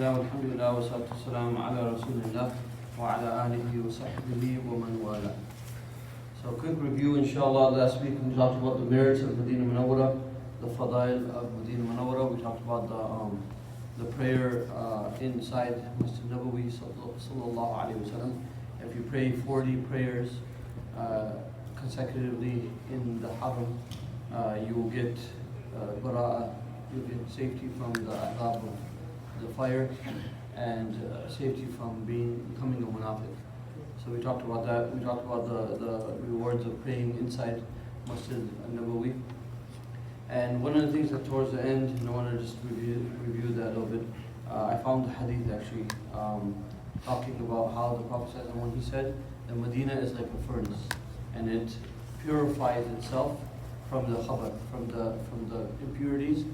Bismillah, alhamdulillah, wa salatu wassalamu ala rasulillah wa ala alihi wa sahbihi wa man wala. So quick review, inshallah. Last week we talked about the merits of Medina Munawwara, the fadail of Medina Munawwara. We talked about the prayer inside Masjid Nabawi sallallahu alayhi wa sallam. If you pray 40 prayers consecutively in the haram, you will get bara'ah, you will get safety from the adhab of the fire and safety from becoming a munafiq. So we talked about that. We talked about the rewards of praying inside Masjid Nabawi. And one of the things that towards the end, I want to just review that a little bit. I found the hadith actually talking about how the Prophet says, and when he said that Medina is like a furnace and it purifies itself from the khabar, from the impurities,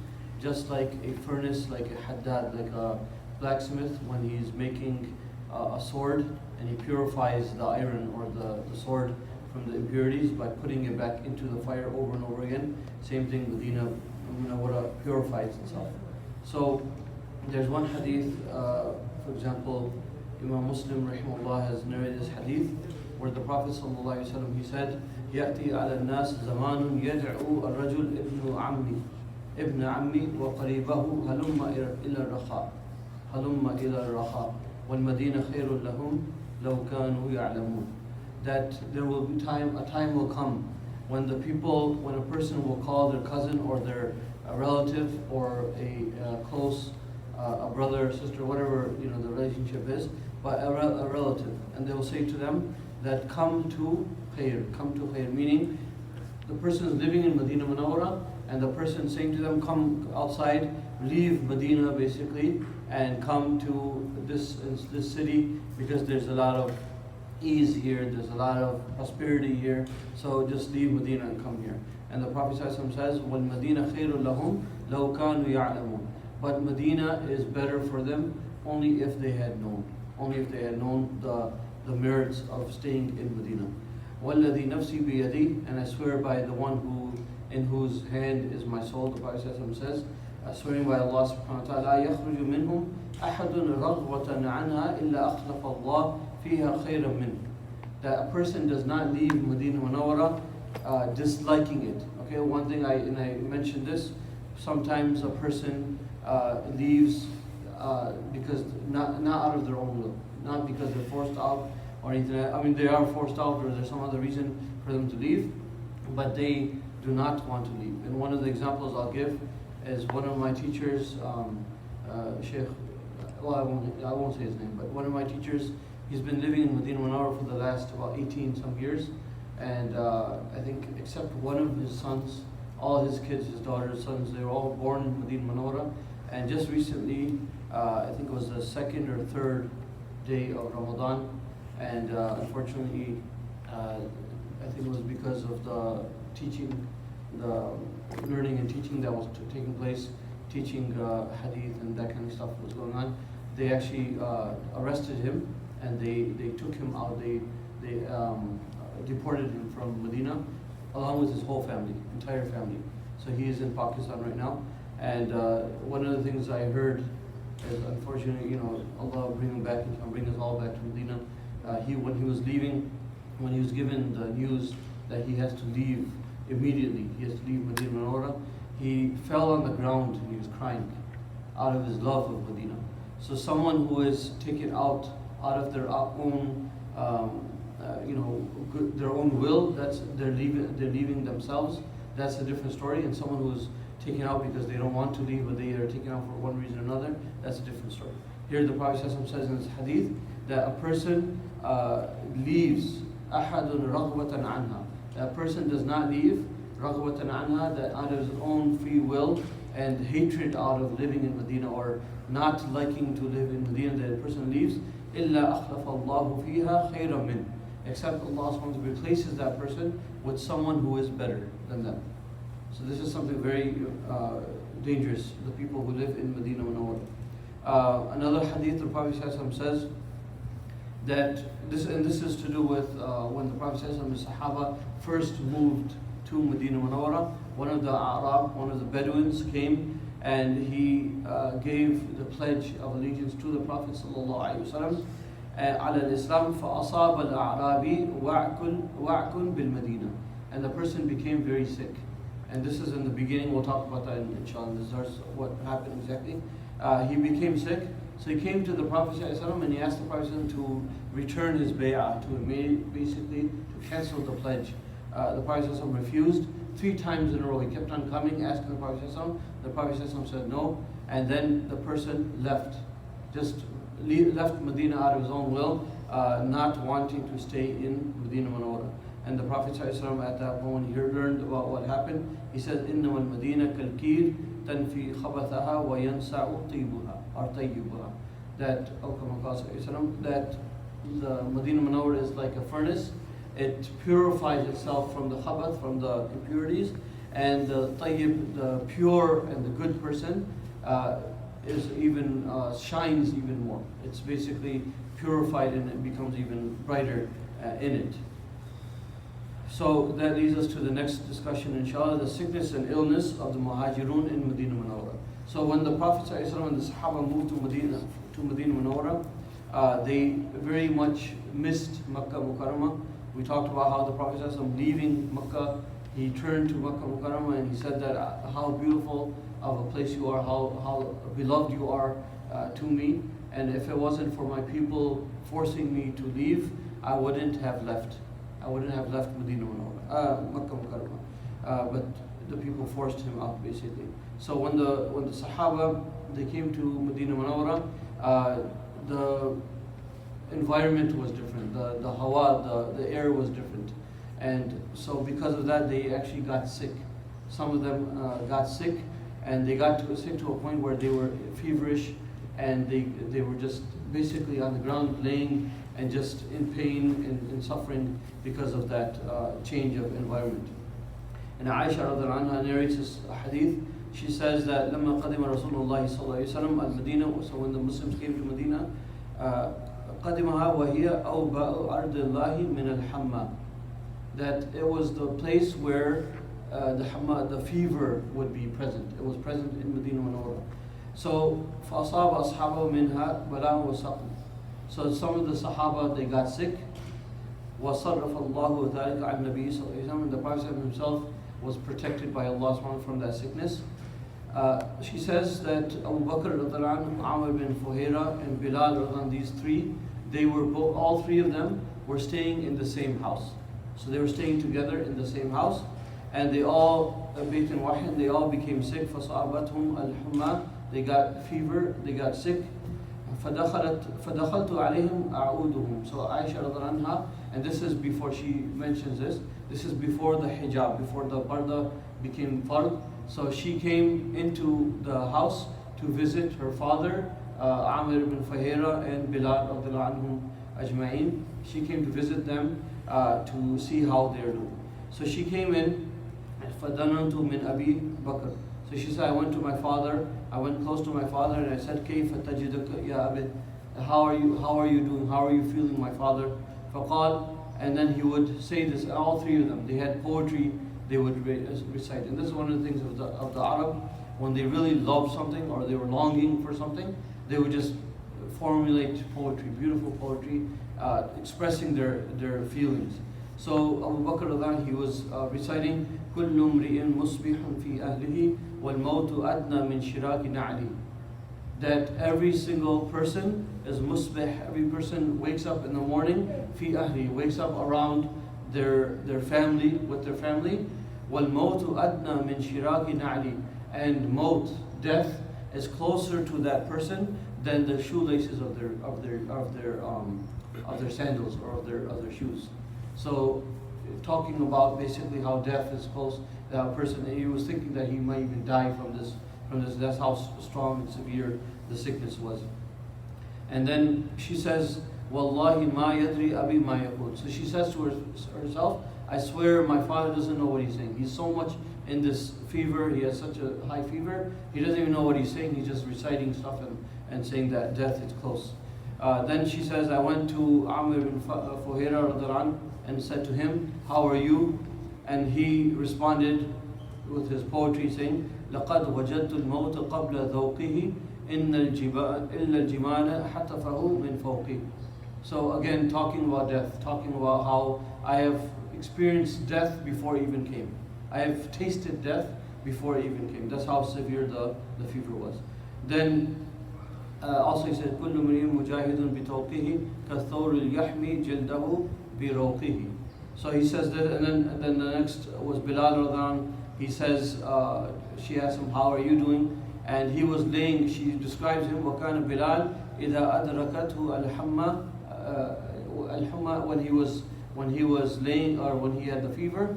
just like a furnace, like a haddad, like a blacksmith when he's making a sword and he purifies the iron or the sword from the impurities by putting it back into the fire over and over again. Same thing, Medina purifies itself. So there's one hadith, for example, Imam Muslim rahimahullah has narrated this hadith where the Prophet sallallahu alaihi wasallam, he said, يأتي على الناس زمان يدعو الرجل ابن عمي وقريبه هلم إلى الرخاء والمدينة خير لهم لو كانوا يعلمون. That there will be a time will come when a person will call their cousin or their relative or a close a brother or sister, whatever the relationship is, but a relative, and they will say to them that come to khair, meaning the person is living in Medina Munawwara and the person saying to them, come outside, leave Medina basically, and come to this city because there's a lot of ease here, there's a lot of prosperity here, so just leave Medina and come here. And the Prophet ﷺ says, وَالْمَدِينَ خَيْرٌ لَهُمْ لَوْ كَانُوا يَعْلَمُونَ. But Medina is better for them only if they had known the merits of staying in Medina. وَالَّذِي نَفْسِي بِيَدِي, and I swear by the one in whose hand is my soul, the Prophet ﷺ says, swearing by Allah subhanahu wa ta'ala, يَخْرُجُ مِنْهُمْ أَحَدٌ رَغْبَةً عَنْهَا إِلَّا أَخْلَفَ اللَّهُ فِيهَا خَيْرًا مِنْهُ. That a person does not leave Medina Munawwara disliking it. Okay, one thing I mentioned this, sometimes a person leaves because not out of their own will, not because they're forced out or anything. I mean, they are forced out or there's some other reason for them to leave, but they do not want to leave. And one of the examples I'll give is one of my teachers, Sheikh, well, I won't say his name, but one of my teachers, he's been living in Medina Munawwara for the last about 18 some years, and I think except one of his sons, all his kids, his daughters, sons, they were all born in Medina Munawwara. And just recently, I think it was the second or third day of Ramadan, and unfortunately, I think it was because of the teaching, the learning and teaching that was taking place, teaching hadith and that kind of stuff was going on. They actually arrested him and they took him out. They deported him from Medina along with his whole family, entire family. So he is in Pakistan right now. And one of the things I heard is, unfortunately, Allah bring him back and bring us all back to Medina. When he was leaving, when he was given the news that he has to leave immediately, he has to leave Medina Munawwara, he fell on the ground and he was crying out of his love of Medina. So someone who is taken out of their own, their own will, they're leaving themselves. That's a different story. And someone who's taken out because they don't want to leave, but they are taken out for one reason or another, that's a different story. Here the Prophet says in this hadith that a person leaves أَحَدٌ رَغْبَةً عَنْهَا. That person does not leave رَغْبَةً عَنْهَا, that out of his own free will and hatred out of living in Medina or not liking to live in Medina, that a person leaves, إِلَّا أَخْلَفَ اللَّهُ فِيهَا خَيْرًا مِنْهُ. Except Allah subhanahu wa ta'ala replaces that person with someone who is better than them. So this is something very dangerous, the people who live in Medina Munawwara. Another hadith, the Prophet says that this is to do with when the Prophet and the Sahaba first moved to Medina Munawwara. One of the Arab, one of the Bedouins came and he gave the pledge of allegiance to the Prophet ﷺ على الإسلام فأصاب الأعرابي وعك بالمدينة, and the person became very sick. And this is in the beginning, we'll talk about that inshallah in this verse, what happened exactly. He became sick, so he came to the Prophet ﷺ and he asked the Prophet ﷺ to return his bay'ah, to basically to cancel the pledge. The Prophet ﷺ refused 3 times in a row. He kept on coming, asking the Prophet ﷺ. The Prophet ﷺ said no, and then the person left, just left Medina out of his own will, not wanting to stay in Medina Munawwara. And the Prophet ﷺ at that moment, he learned about what happened. He said, إِنَّمَا الْمَدِينَةَ كَالْكِيرِ تَنْفِي خَبَثَهَا وَيَنْسَعُ طِيبُهَا or طَيِّبُهَا. That that the Medina Munawwara is like a furnace. It purifies itself from the khabath, from the impurities, and the tayyib, the pure and the good person, is even shines even more. It's basically purified and it becomes even brighter in it. So that leads us to the next discussion, inshallah, the sickness and illness of the Muhajirun in Medina Munawwara. So when the Prophet ﷺ and the Sahaba moved to Medina Munawwara, they very much missed Makkah Mukarramah. We talked about how the Prophet ﷺ leaving Makkah, he turned to Makkah Mukarramah and he said that how beautiful of a place you are, how beloved you are to me, and if it wasn't for my people forcing me to leave, I wouldn't have left Medina Munawwara, Makkah Mukarramah. But the people forced him out basically. So when the Sahaba, they came to Medina Munawwara, the environment was different, the hawa, the air was different, and so because of that they actually got sick. Some of them got sick, and they got sick to a point where they were feverish, and they were just basically on the ground laying and just in pain and suffering because of that change of environment. And Aisha radhiallahu anha narrates this hadith. She says that لما قدم رسول الله صلى الله عليه وسلم المدينة, so when the Muslims came to Medina, قدمها وهي أوباء أرض الله من الحمى, that it was the place where the fever would be present. It was present in Medina Munawwara. So فأصاب أصحابه منها بلاء وسقم. So some of the Sahaba, they got sick. وصرف الله ذلك عن النبي صلى الله عليه وسلم. The Prophet himself was protected by Allah subhanahu wa ta'ala from that sickness. She says that Abu Bakr radhiallahu anhu, Amr bin Fuhaira, and Bilal radhiallahu anhu, these 3, they were all 3 of them were staying in the same house. So they were staying together in the same house, and they all بيت واحد, they all became sick. فصابتهم الحمى, they got fever, they got sick. فدخلت عليهم أعودهم. So Aisha radhiallahu anha, and this is before she mentions this is before the hijab, before the parda became fard. So she came into the house to visit her father, Amr ibn Fuhaira and Bilal radhiallahu anhum ajma'in. She came to visit them to see how they're doing. So she came in, فَدَنَنْتُ مِنْ أَبِي بَكْرٍ. So she said, I went to my father, I went close to my father and I said, كَيْفَ تَجِدُكَ يَا أَبِي, how are you doing, how are you feeling, my father? فَقَالْ, and then he would say this, all 3 of them, they had poetry they would recite. And this is one of the things of the Arab, when they really loved something or they were longing for something, they would just formulate poetry, beautiful poetry, expressing their feelings. So Abu Bakr, he was reciting, كُلُّ امْرِئٍ مُصْبِحٌ فِي أَهْلِهِ وَالْمَوْتُ أَدْنَى مِنْ شِرَاكِ نَعْلِهِ. That every single person is musbih, every person wakes up in the morning, fi ahli, wakes up around their family, with their family. وَالْمَوْتُ أَدْنَى مِنْ شِرَاكِ نَعْلِهِ. And maut, death, is closer to that person than the shoelaces of their sandals or of their shoes. So, talking about basically how death is close to that person, and he was thinking that he might even die from this. That's how strong and severe the sickness was. And then she says, "Wallahi ma yadri abi ma yaqul." So she says to herself, "I swear my father doesn't know what he's saying. He's so much in this fever. He has such a high fever. He doesn't even know what he's saying. He's just reciting stuff and saying that death is close." Then she says, "I went to Amr ibn Fuhaira radhiallahu anhu and said to him, 'How are you?' And he responded with his poetry saying, لقد وجدت الموت قبل ذوقه إلا الجمال حتفه من فوقه. So again, talking about death, talking about how I have experienced death before it even came. I have tasted death before it even came. That's how severe the fever was. Then also he said, كل امرئ مجاهد بتوقه كالثور اليحمي جلده بروقه. So he says that, and then the next was Bilal radhiallahu anhu. He says, she asked him, how are you doing? And he was laying, she describes him, وكان بلال إذا أدركته الحمى when he was laying, or when he had the fever,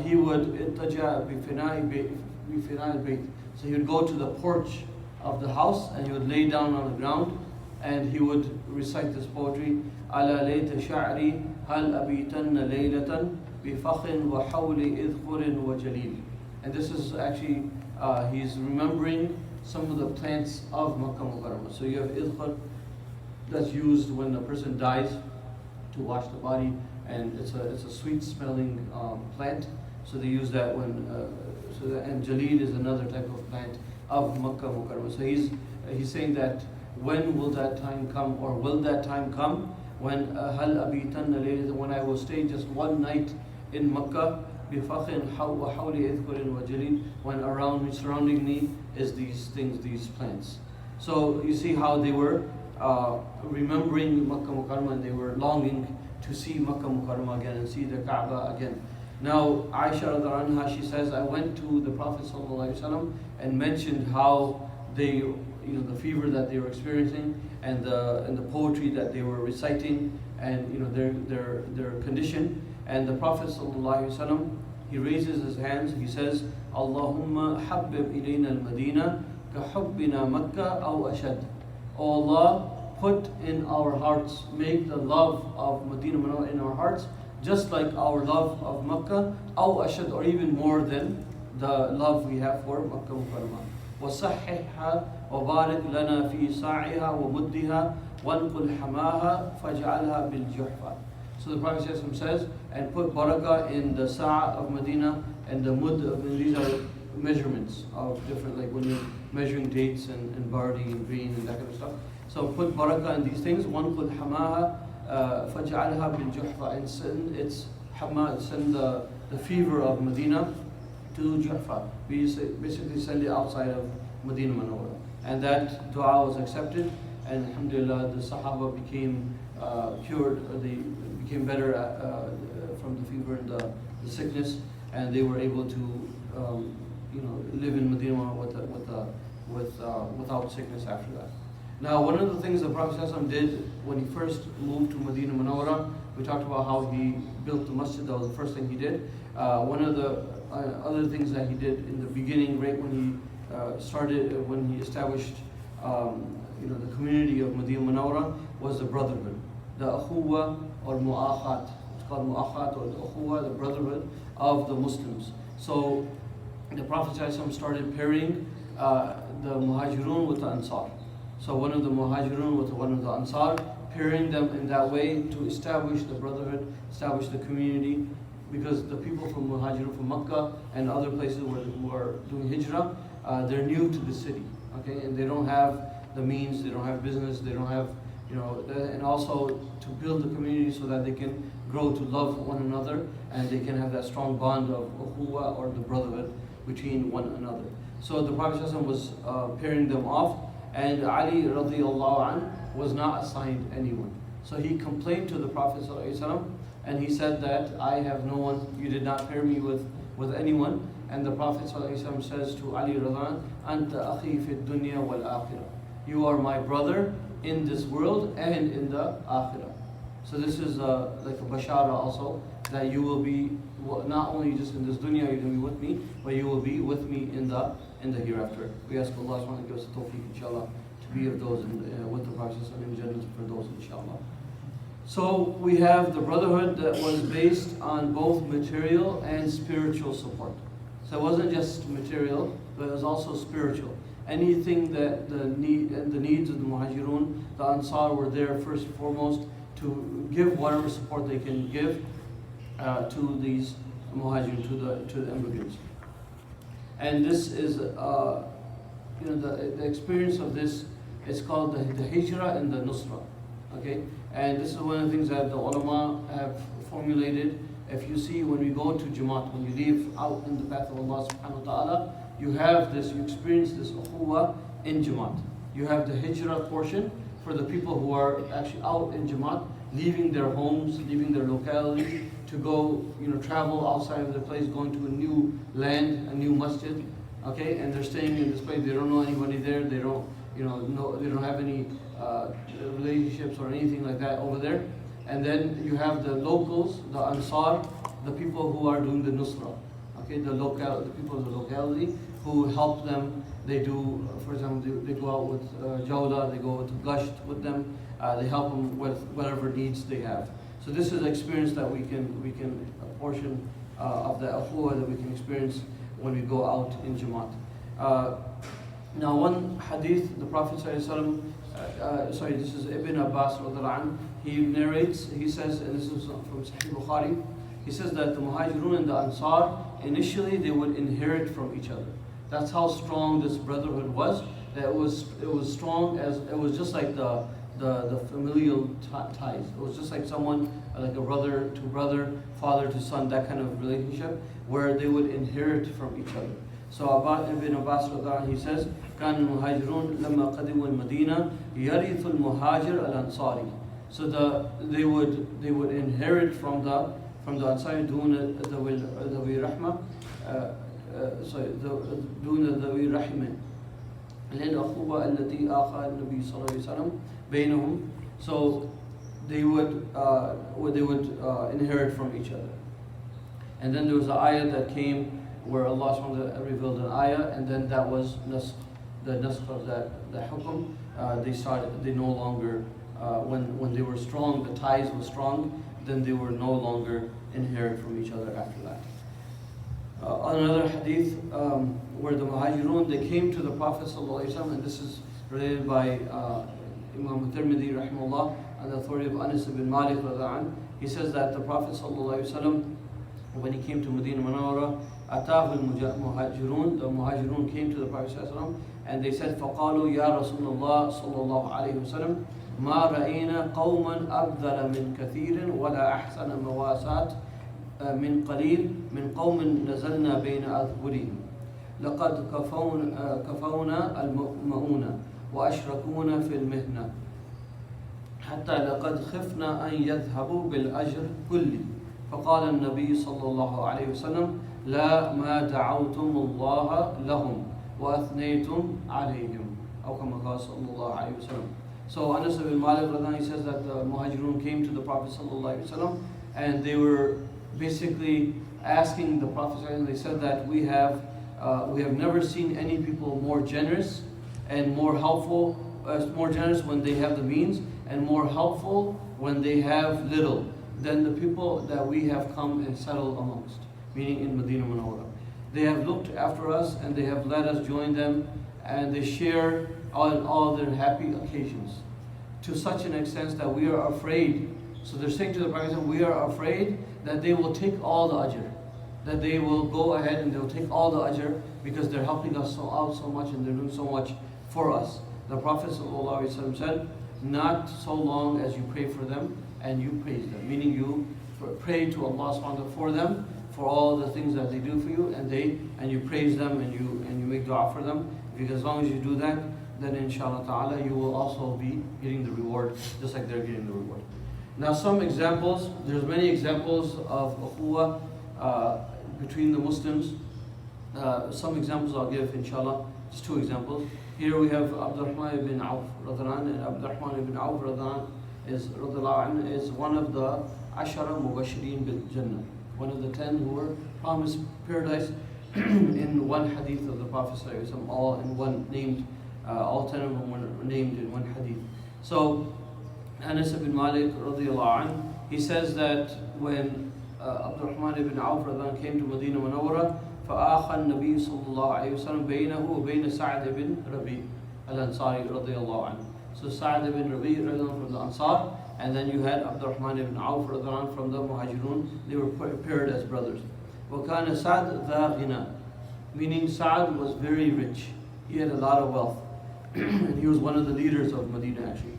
he would اتجأ بفناء البيت. So he would go to the porch of the house and he would lay down on the ground and he would recite this poetry. على ليت شعري هل أبيتن ليلة بفخ وحول إذخر وجليل. And this is actually, he's remembering some of the plants of Makkah Mukarramah. So you have idkhar, that's used when a person dies to wash the body, and it's a sweet smelling plant. So they use that when, and jaleel is another type of plant of Makkah Mukarramah. So he's saying that when will that time come, or will that time come when hal abitanna layla, when I will stay just one night in Makkah, bifakhin wa hawli idhkurin wa jalil, when around me, surrounding me is these things, these plants. So you see how they were remembering Makkah Mukarramah, and they were longing to see Makkah Mukarramah again and see the Kaaba again. Now Aisha radhiallahu anha, she says, I went to the Prophet sallallahu alaihi wasallam and mentioned how they, the fever that they were experiencing, and the poetry that they were reciting, and their condition. And the Prophet ﷺ, he raises his hands, he says, Allahumma habbib ilayna al-Madina ka hubbina Makkah aw ashad. O Allah, put in our hearts, make the love of Medina Munawwara in our hearts, just like our love of Makkah, aw ashad, or even more than the love we have for Makkah Mukarramah. وصححها وبارك لنا في صاعها ومدها وانقل حماها فاجعلها بالجحفة. So the Prophet says, and put barakah in the sa' of Medina and the mud of Medina. These are measurements of different, like when you're measuring dates and barley and grain and that kind of stuff. So put barakah in these things. وانقل حماها فاجعلها بالجحفة, and send its hama, send the fever of Medina to Juhfa. We basically send it outside of Medina Munawwara. And that dua was accepted, and alhamdulillah, the Sahaba became cured, they became better from the fever and the sickness, and they were able to live in Medina Munawwara without sickness after that. Now, one of the things the Prophet ﷺ did when he first moved to Medina Munawwara, we talked about how he built the masjid. That was the first thing he did. One of the other things that he did in the beginning, right when he when he established the community of Medina Munawwara, was the Brotherhood, the Akhuwa or Mu'akhat. It's called Mu'akhat, or the Akhuwa, the Brotherhood of the Muslims. So the Prophet ﷺ started pairing the Muhajirun with the Ansar. So one of the Muhajirun with one of the Ansar, pairing them in that way to establish the Brotherhood, establish the community. Because the people from Muhajirun, from Makkah and other places who are doing Hijrah, they're new to the city, okay? And they don't have the means, they don't have business, they don't have, and also to build the community so that they can grow to love one another, and they can have that strong bond of ukhuwa, or the brotherhood, between one another. So the Prophet ﷺ was pairing them off, and Ali radiyallahu anh was not assigned anyone. So he complained to the Prophet ﷺ, and he said that I have no one, you did not pair me with anyone. And the Prophet ﷺ says to Ali radhiallahu anh, Anta akhi fi dunya wal akhirah. You are my brother in this world and in the akhirah. So this is like a bashara also, that you will be, not only just in this dunya you're going to be with me, but you will be with me in the hereafter. We ask Allah subhanahu wa ta'ala to give us the tawfiq, inshallah, to be of those with the Prophet in Jannah, for those, inshallah. So we have the Brotherhood that was based on both material and spiritual support. So it wasn't just material, but it was also spiritual. Anything that the needs of the Muhajirun, the Ansar were there first and foremost to give whatever support they can give to these Muhajirun, to the immigrants. And this is, the experience of this is called the hijrah and the nusra. Okay, and this is one of the things that the ulama have formulated. If you see when we go to Jamaat, when you leave out in the path of Allah subhanahu wa ta'ala, you have this, you experience this ukhuwah in Jamaat. You have the hijrah portion for the people who are actually out in Jamaat, leaving their homes, leaving their locality to go, travel outside of their place, going to a new land, a new masjid, okay, and they're staying in this place. They don't know anybody there. They don't, they don't have any relationships or anything like that over there. And then you have the locals, the Ansar, the people who are doing the Nusra, okay, the people of the locality who help them. They do, for example, they go out with Jawla, they go to Gasht with them, they help them with whatever needs they have. So this is an experience that we can a portion of the akhuwah that we can experience when we go out in Jamaat. Now one hadith, the Prophet ﷺ, this is Ibn Abbas radhiallahu anhu, he narrates, he says, and this is from Sahih Bukhari, he says that the Muhajirun and the Ansar, initially they would inherit from each other. That's how strong this brotherhood was. That it was strong, as it was just like the familial ties. It was just like someone, like a brother to brother, father to son, that kind of relationship, where they would inherit from each other. So Ibn Abbas he says, كان المهاجرون لما قدموا المدينة يرث المهاجر الأنصاري. So they would inherit from the Ansari دون ذوي رحمة دون ذوي رحمة للأخوة التي آخى النبي صلى الله عليه وسلم بينهم. So they would inherit from each other. And then there was an ayah that came where Allah subhanahu wa ta'ala revealed an ayah, and then that was the nasq of the hukum. They no longer, when they were strong, the ties were strong, then they were no longer inherit from each other after that. Another hadith where the Muhajirun, they came to the Prophet ﷺ, and this is related by Imam Tirmidhi rahimahullah, on the authority of Anas ibn Malik radhiallahu anhu. He says that the Prophet ﷺ, when he came to Medina Munawwara, أتاه المهاجرون, the Muhajirun came to the Prophet ﷺ, and they said, فقالوا يا رسول الله صلى الله عليه وسلم ما رأينا قوما أبذل من كثير ولا أحسن مواساة من قليل من قوم نزلنا بين أظهرهم لقد كفونا المؤونة وأشركونا في المهنة حتى لقد خفنا أن يذهبوا بالأجر كله. فقال النبي صلى الله عليه وسلم لا ما دعوتم الله لهم وأثنيتم عليهم أو كما قال صلى الله عليه وسلم. So Anas ibn Malik he says that the Muhajirun came to the Prophet sallallahu alaihi wasallam, and they were basically asking the Prophet, and they said that we have never seen any people more generous and more helpful, more generous when they have the means, and more helpful when they have little, than the people that we have come and settled amongst, meaning in Medina Munawwara. They have looked after us, and they have let us join them, and they share on all their happy occasions, to such an extent that we are afraid. So they're saying to the Prophet, we are afraid that they will take all the ajr, that they will go ahead and they'll take all the ajr because they're helping us out so much and they're doing so much for us. The Prophet ﷺ said, not so long as you pray for them and you praise them, meaning you pray to Allah subhanahu wa ta'ala for them, for all the things that they do for you, and you praise them and you make dua for them. Because as long as you do that, then inshallah ta'ala you will also be getting the reward just like they're getting the reward. Now some examples, there's many examples of ukhuwah between the Muslims. Some examples I'll give inshallah, just two examples. Here we have Abdurrahman ibn Auf radhiallahu anhu, and Abdurrahman ibn Auf radhiallahu anhu is one of the Ashara Mubashirin bil Jannah, one of the 10 who were promised paradise in one hadith of the Prophet ﷺ, all in one named, all 10 of them were named in one hadith. So Anas ibn Malik radiyallahu anhu, he says that when Abdurrahman ibn Auf came to Medina Munawwara, فآخى النبي صلى الله عليه وسلم بينه وبين سعد بن ربيع الأنصاري رضي الله عنه. So Sa'd ibn Rabi' from the Ansar, and then you had Abdurrahman ibn Auf from the Muhajirun. They were paired as brothers. وكان سعد ذا غنى, meaning Sa'd was very rich. He had a lot of wealth. And he was one of the leaders of Medina actually.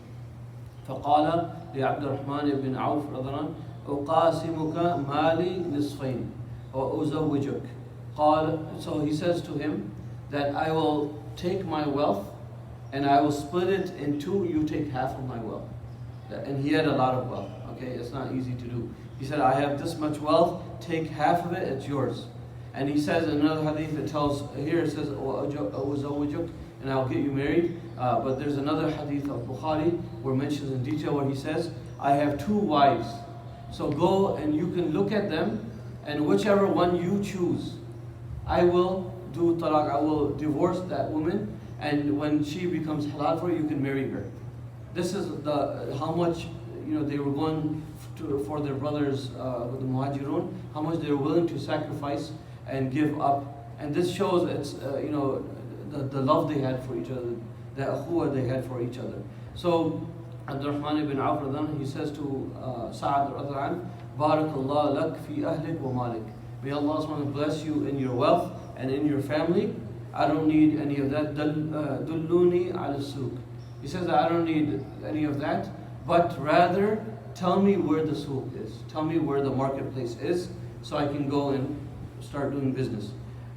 فقال لعبد الرحمن بن عوف رضي الله عنه أقاسمك مالي نصفين وأزوجك. So he says to him that I will take my wealth and I will split it in two, you take half of my wealth. And he had a lot of wealth, okay, it's not easy to do. He said, I have this much wealth, take half of it, it's yours. And he says in another hadith, it tells, here it says, وأزوجك, and I'll get you married. But there's another hadith of Bukhari where it mentions in detail where he says, I have two wives. So go and you can look at them, and whichever one you choose, I will do talaq, I will divorce that woman, and when she becomes halal for you, you can marry her. This is how much they were going for their brothers, the Muhajirun, how much they were willing to sacrifice and give up. And this shows it's the love they had for each other, the akhuwah they had for each other. So Abdurrahman ibn Auf, he says to Sa'ad radhiyallahu anhu, Barakallah lak fi ahlik wa malik. May Allah SWT bless you in your wealth and in your family. I don't need any of that. Dulluni ala souk. He says that I don't need any of that, but rather tell me where the souk is. Tell me where the marketplace is so I can go and start doing business.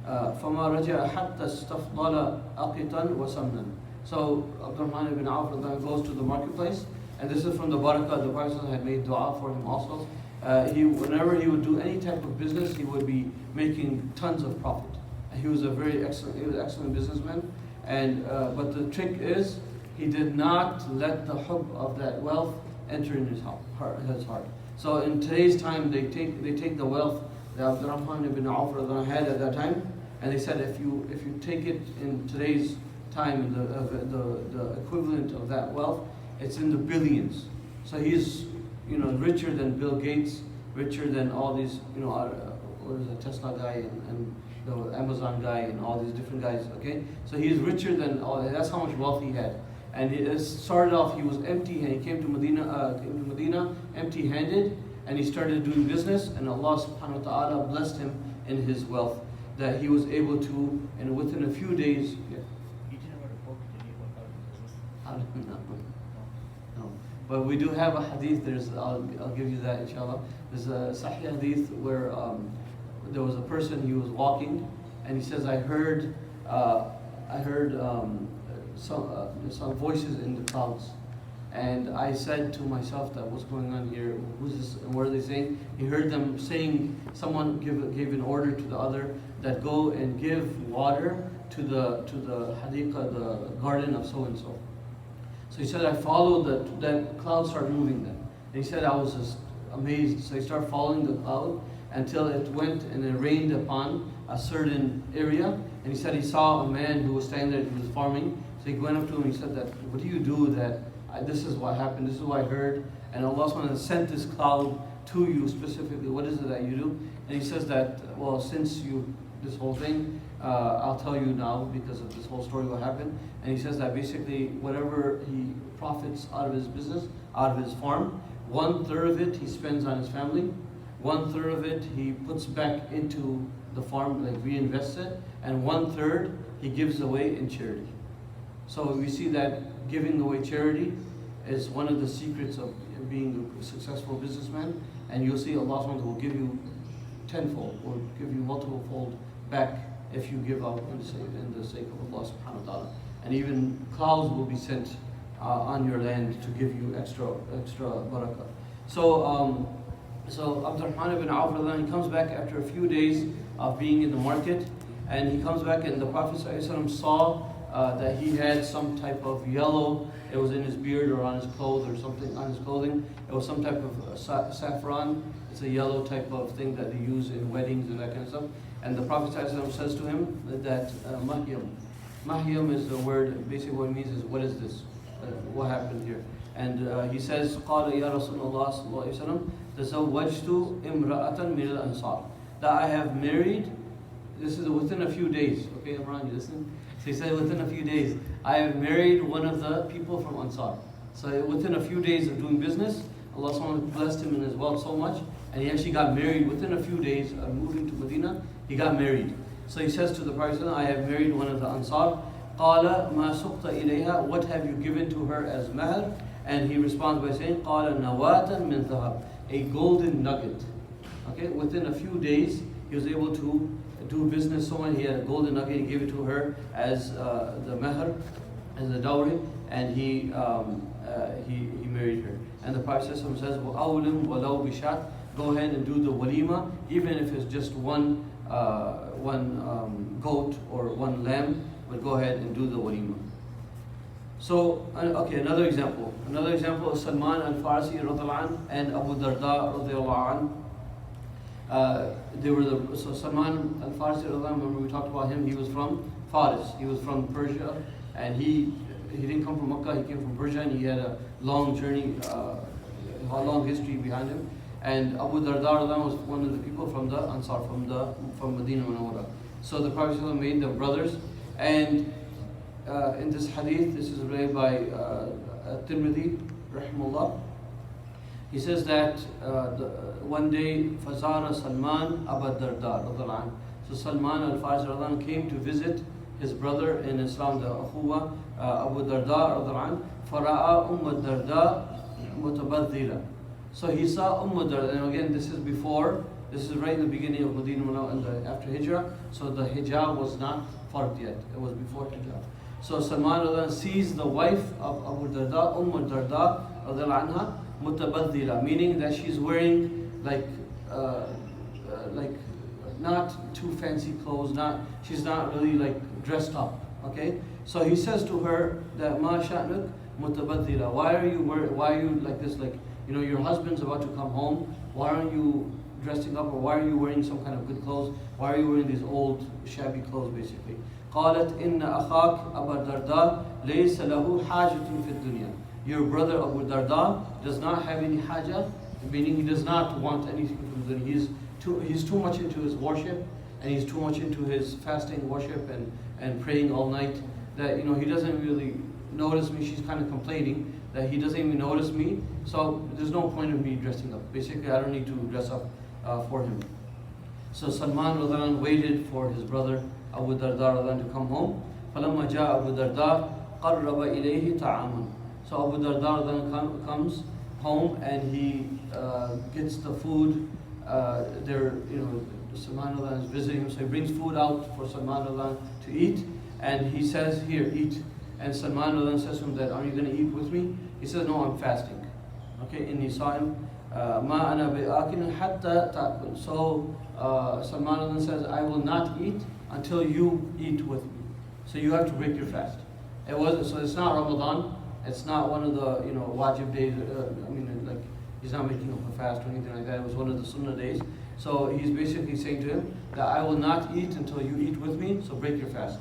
فَمَا رَجَعَ حَتَّى اسْتَفْضَلَ أَقِطًا وَسَمْنًا. So Abdurrahman ibn Auf goes to the marketplace, and this is from the barakah. The Prophet had made dua for him also. Whenever he would do any type of business, he would be making tons of profit. And he was a very excellent businessman. And but the trick is, he did not let the hub of that wealth enter in his heart. So in today's time, they take the wealth that Abdurrahman ibn Auf had at that time, and they said if you take it in today's time, the equivalent of that wealth, it's in the billions. So he's richer than Bill Gates, richer than all these what is the Tesla guy and the Amazon guy and all these different guys. Okay, so he's richer than all. That's how much wealth he had. And it started off, he was empty, and he came to Medina empty-handed, and he started doing business, and Allah subhanahu wa ta'ala blessed him in his wealth, that he was able to, and within a few days, He didn't want to focus on what business. No. But we do have a hadith, I'll give you that inshallah. There's a sahih hadith where there was a person, he was walking, and he says, I heard some voices in the clouds, and I said to myself that what's going on here, who's this, and what are they saying? He heard them saying, someone gave an order to the other that go and give water to the hadiqah, the garden of so and so. So he said, I followed that cloud started moving then. And he said, I was just amazed. So he started following the cloud until it went and it rained upon a certain area. And he said he saw a man who was standing there, he was farming. So he went up to him and he said that, what do you do that, this is what happened, this is what I heard, and Allah SWT sent this cloud to you specifically, what is it that you do? And he says that, well, since this whole thing, I'll tell you now because of this whole story what happened. And he says that basically whatever he profits out of his business, out of his farm, 1/3 of it he spends on his family, 1/3 of it he puts back into the farm, like reinvests it, and 1/3 he gives away in charity. So we see that giving away charity is one of the secrets of being a successful businessman, and you'll see Allah SWT will give you tenfold or give you multiple fold back if you give out in the sake of Allah subhanahu wa ta'ala. And even clouds will be sent on your land to give you extra barakah. So Abdurrahman ibn Auf, he comes back after a few days of being in the market, and he comes back and the Prophet ﷺ saw that he had some type of yellow, it was in his beard or on his clothes or something, on his clothing. It was some type of saffron. It's a yellow type of thing that they use in weddings and that kind of stuff. And the Prophet ﷺ says to him that mahyam. Mahyam is the word, basically what it means is, what is this? What happened here? And he says, قال يا رسول الله صلى الله عليه وسلم تزوجت امرأة من الأنصار. That I have married, this is within a few days. Okay, Imran, you listen? So he said within a few days, I have married one of the people from Ansar. So within a few days of doing business, Allah SWT blessed him in his wealth so much, and he actually got married within a few days of moving to Medina. He got married. So he says to the Prophet, I have married one of the Ansar. قال ما سقت إليها, what have you given to her as mahr? And he responds by saying, قال نواة من ذهب, a golden nugget. Okay, within a few days, he was able to do business. Someone, he had a golden nugget, he gave it to her as the mahr, as the dowry, and he married her. And the Prophet says, وَأَوْلِمْ وَلَوْ بِشَاتٍ, go ahead and do the walima, even if it's just one goat or one lamb, but go ahead and do the walima. So, okay, another example. Another example is Salman al-Farsi radhiallahu anhu and Abu Darda radhiallahu anhu. So Salman al-Farsi radhiallahu anhu, remember we talked about him, he was from Faris, he was from Persia, and he didn't come from Makkah, he came from Persia, and he had a long journey, a long history behind him. And Abu Darda was one of the people from the Ansar, from Medina Munawwara. So the Prophet made them brothers. And in this hadith, this is read by Tirmidhi, rahimahullah. He says that one day, Fazara Salman Abu Darda radhiallahu anhu. So Salman al-Farsi radhiallahu anhu came to visit his brother in Islam, the Akhuwa, Abu Darda radhiallahu anhu. Fara'a Darda mutabadhila. So he saw Darda, and again this is right in the beginning of Medina Munawwara after Hijrah. So the hijab was not fard yet, it was before hijab. So Salman sees the wife of Abu Darda, Darda radhiallahu anha, mutabadhila, meaning that she's wearing like not too fancy clothes, she's not really like dressed up. Okay, so he says to her that ma sha'nuk mutabadhila, why are you like this, like, you know, your husband's about to come home, why aren't you dressing up, or why are you wearing some kind of good clothes, why are you wearing these old shabby clothes basically? قالت إن أخاك أبا الدرداء ليس له حاجة في الدنيا. Your brother Abu Darda does not have any haja, meaning he does not want anything from the dunya. He's too much into his worship, and he's too much into his fasting worship and praying all night, that, you know, he doesn't really notice me. She's kind of complaining that he doesn't even notice me, so there's no point of me dressing up. Basically, I don't need to dress up for him. So Salman radhiallahu anhu waited for his brother Abu Darda radhiallahu anhu to come home. فَلَمَّا جَاءَ أَبُو دَرْدَا قَرَّبَ إِلَيْهِ طَعَامًا. So Abu Darda radhiallahu anhu comes home, and he gets the food. Salman radhiallahu anhu is visiting him, so he brings food out for Salman radhiallahu anhu to eat, and he says, here, eat. And Salman radhiallahu anhu says to him that, are you going to eat with me? He says, no, I'm fasting. Okay, and he saw him, Ma ana bi'akin hatta ta'kul. So Salman radhiallahu anhu says, I will not eat until you eat with me. So you have to break your fast. So it's not Ramadan, it's not one of the wajib days. Like he's not making up a fast or anything like that. It was one of the sunnah days. So he's basically saying to him that I will not eat until you eat with me. So break your fast.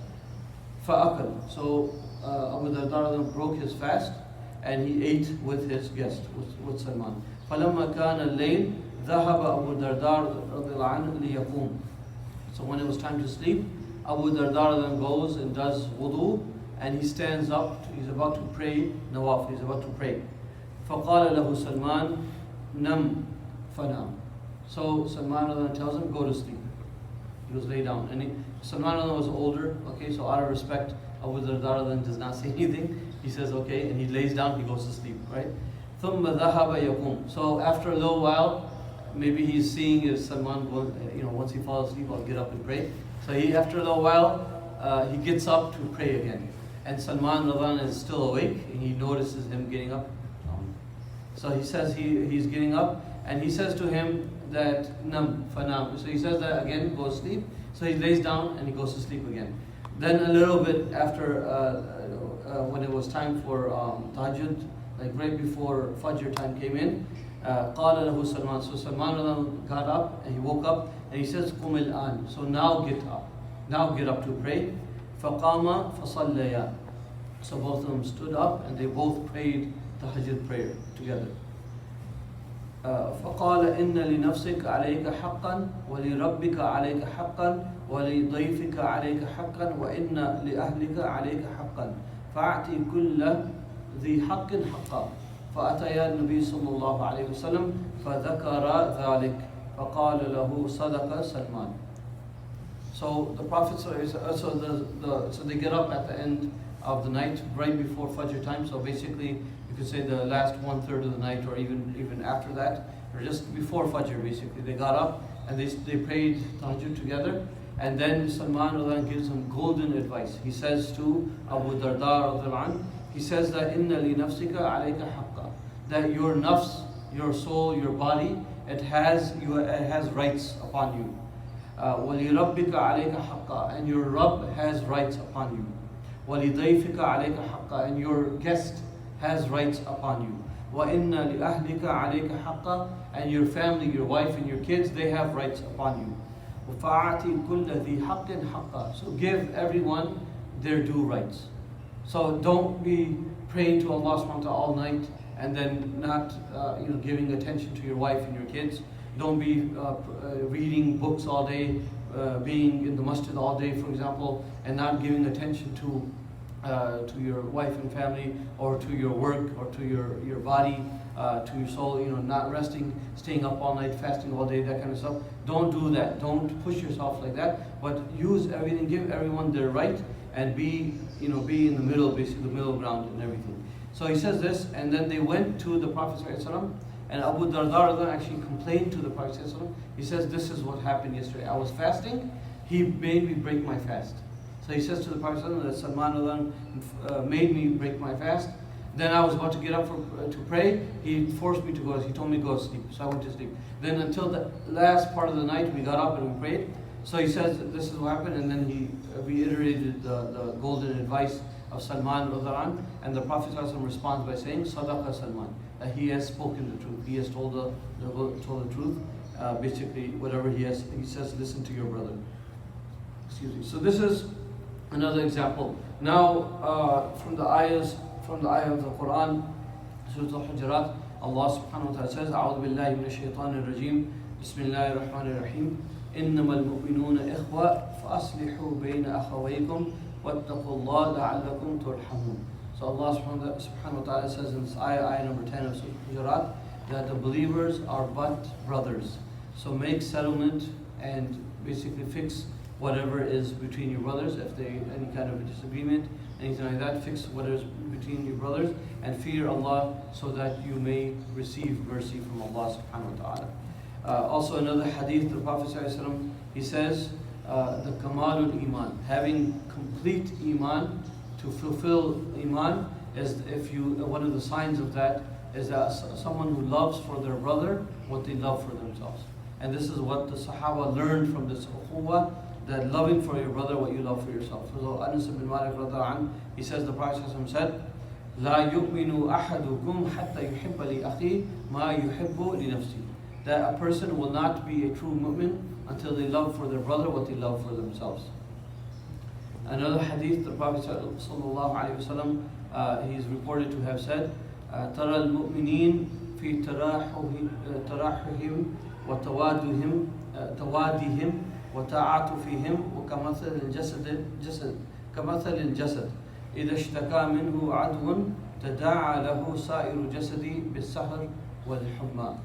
Fa'akal. So Abu Darda broke his fast, and he ate with his guest, with Salman. فَلَمَّا كَانَ اللَّيْلِ ذَهَبَ أَبُو دَرْدَى رَضِيَ اللَّهُ عَنْهُ لِيَقُومَ. So when it was time to sleep, Abu Darda then goes and does wudu, and he stands up. He's about to pray nawafil. He's about to pray. فَقَالَ لَهُ سَلْمَانُ نَمْ فَنَامْ. So Salman tells him, go to sleep. He goes lay down. And Salman was older, okay, so out of respect, Abu Darda then does not say anything. He says, okay, and he lays down, he goes to sleep, right? ثُمَّ ذَهَبَ يَقُومُ. So after a little while, maybe he's seeing if Salman goes, once he falls asleep, I'll get up and pray. So after a little while, he gets up to pray again. And Salman is still awake, and he notices him getting up. So he says he's getting up, and he says to him that, Nam fanam. So he says that again, go to sleep. So he lays down, and he goes to sleep again. Then a little bit after, when it was time for tahajjud, like right before Fajr time came in, قَالَ لَهُ Salman. So Salman got up, and he woke up, and he says, قُمِ الْآن. So now get up. Now get up to pray. فَقَامَ فَصَلَّيَا. So both of them stood up, and they both prayed tahajjud prayer together. فقال إن لنفسك عليك حقا ولربك عليك حقا ولضيفك عليك حقا وإن لأهلك عليك حقا فأعطي كل ذي حق حقا. فأتيا النبي صلى الله عليه وسلم فذكر ذلك فقال له صدق سلمان. So So the Prophet, so they get up at the end of the night, right before Fajr time. So basically, you could say the last 1/3 of the night, or even after that, or just before Fajr. Basically, they got up and they prayed Tahajjud together. And then Salman gives them golden advice. He says to Abu Darda, he says that Inna li nafsika alayka haqqa, that your nafs, your soul, your body, it has rights upon you. وَلِرَبِّكَ عَلَيْكَ حَقًّا, and your Rabb has rights upon you. وَلِضَيْفِكَ عَلَيْكَ حَقًّا, and your guest has rights upon you. وَإِنَّ لِأَهْلِكَ عَلَيْكَ حَقًّا, and your family, your wife and your kids, they have rights upon you. وَفَأَعْتِ كُلَّ ذِي حَقٍّ حَقًّا, so give everyone their due rights. So don't be praying to Allah subhanahu wa ta'ala all night and then not giving attention to your wife and your kids. Don't be reading books all day, being in the masjid all day, for example, and not giving attention to your wife and family, or to your work, or to your body, to your soul. Not resting, staying up all night, fasting all day, that kind of stuff. Don't do that. Don't push yourself like that. But use everything, give everyone their right, and be in the middle, basically the middle ground and everything. So he says this, and then they went to the Prophet ﷺ, and Abu Darda actually complained to the Prophet ﷺ. He says, this is what happened yesterday. I was fasting, he made me break my fast. So he says to the Prophet ﷺ that Salman made me break my fast. Then I was about to get up to pray. He forced me to go. He told me to go to sleep. So I went to sleep. Then until the last part of the night, we got up and we prayed. So he says that this is what happened, and then he reiterated the golden advice of Salman radhiyallahu anhu, and the Prophet ﷺ responds by saying, Sadaqa Salman, that he has spoken the truth. He has told the truth. Basically, whatever he says, listen to your brother. Excuse me. So this is another example. Now, from the ayah of the Quran, Surah Al-Hujurat, Allah subhanahu wa ta'ala says, A'udhu billahi minash shaitanir rajim, Bismillahir Rahmanir Rahim, Innamal mu'minuna ikhwa, fa'aslihu bayna akhawaykum, wattaqullah la'allakum turhamun. So Allah subhanahu wa ta'ala says in this ayah number 10 of Surah Al-Hujurat, that the believers are but brothers. So make settlement and basically fix whatever is between your brothers. If there any kind of a disagreement, anything like that, fix whatever is between your brothers, and fear Allah so that you may receive mercy from Allah subhanahu wa ta'ala. Also another hadith, the Prophet ﷺ, he says, the kamalul iman, having complete iman, to fulfill iman, is one of the signs of that is that someone who loves for their brother what they love for themselves. And this is what the Sahaba learned from this ukhuwah, that loving for your brother what you love for yourself. So Anas bin Malik radhiyallahu anhu, he says, the Prophet said, لا يؤمن أحدكم حتى يحب لأخيه ما يحب لنفسه. That a person will not be a true mu'min until they love for their brother what they love for themselves. Another hadith, the Prophet sallallahu alaihi wasallam, he is reported to have said, ترى المؤمنين في تراحهم وتوادهم وتعاطفهم كمثل الجسد إذا اشتكى منه عضو تداعى له سائر جسدي بالسهر والحمى.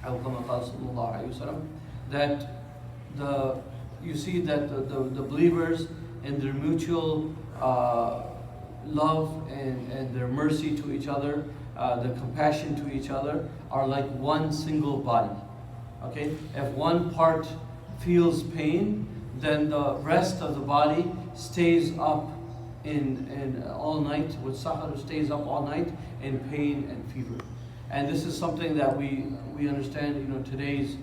أو كما قال صلى الله عليه وسلم, that you see that the believers in their mutual love and their mercy to each other, the compassion to each other, are like one single body. Okay, if one part feels pain, then the rest of the body stays up in all night with sahar, stays up all night in pain and fever. And this is something that we understand, today's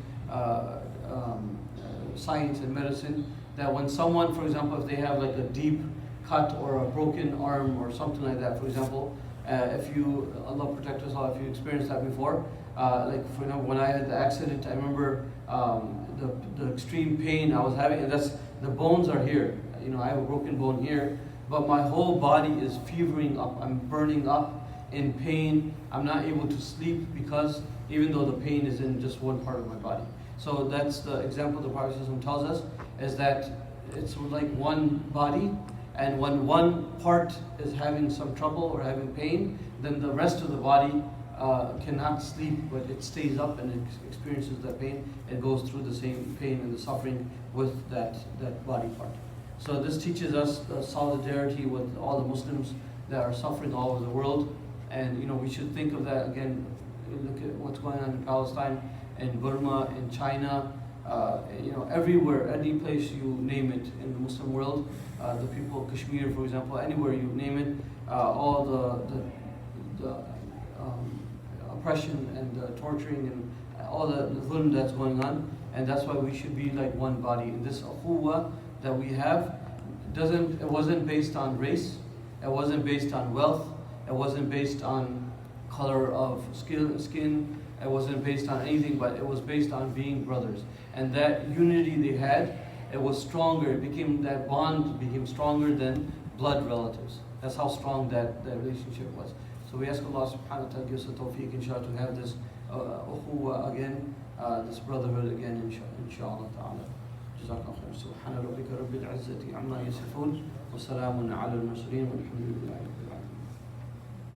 science and medicine, that when someone, for example, if they have like a deep cut or a broken arm or something like that, for example, if you, Allah protect us all, if you experienced that before, like for example, when I had the accident, I remember the extreme pain I was having, and the bones are here. I have a broken bone here, but my whole body is fevering up. I'm burning up in pain. I'm not able to sleep because even though the pain is in just one part of my body. So that's the example the Prophet tells us, is that it's like one body, and when one part is having some trouble or having pain, then the rest of the body cannot sleep, but it stays up and it experiences that pain. It goes through the same pain and the suffering with that body part. So this teaches us solidarity with all the Muslims that are suffering all over the world. And we should think of that again. Look at what's going on in Palestine, in Burma, in China, everywhere, any place you name it in the Muslim world. The people of Kashmir, for example, anywhere you name it, all the oppression and the torturing and all the dhulm that's going on. And that's why we should be like one body. And this ukhuwah that we have it wasn't based on race, it wasn't based on wealth, it wasn't based on color of skin, it wasn't based on anything, but it was based on being brothers. And that unity they had, it was stronger. That bond became stronger than blood relatives. That's how strong that relationship was. So we ask Allah subhanahu wa ta'ala gives us tawfiq inshallah to have this ukhuwah again, this brotherhood again inshallah ta'ala. جزاك الله خير. سبحان ربك رب العزة عما يصفون وسلام على المرسلين والحمد لله.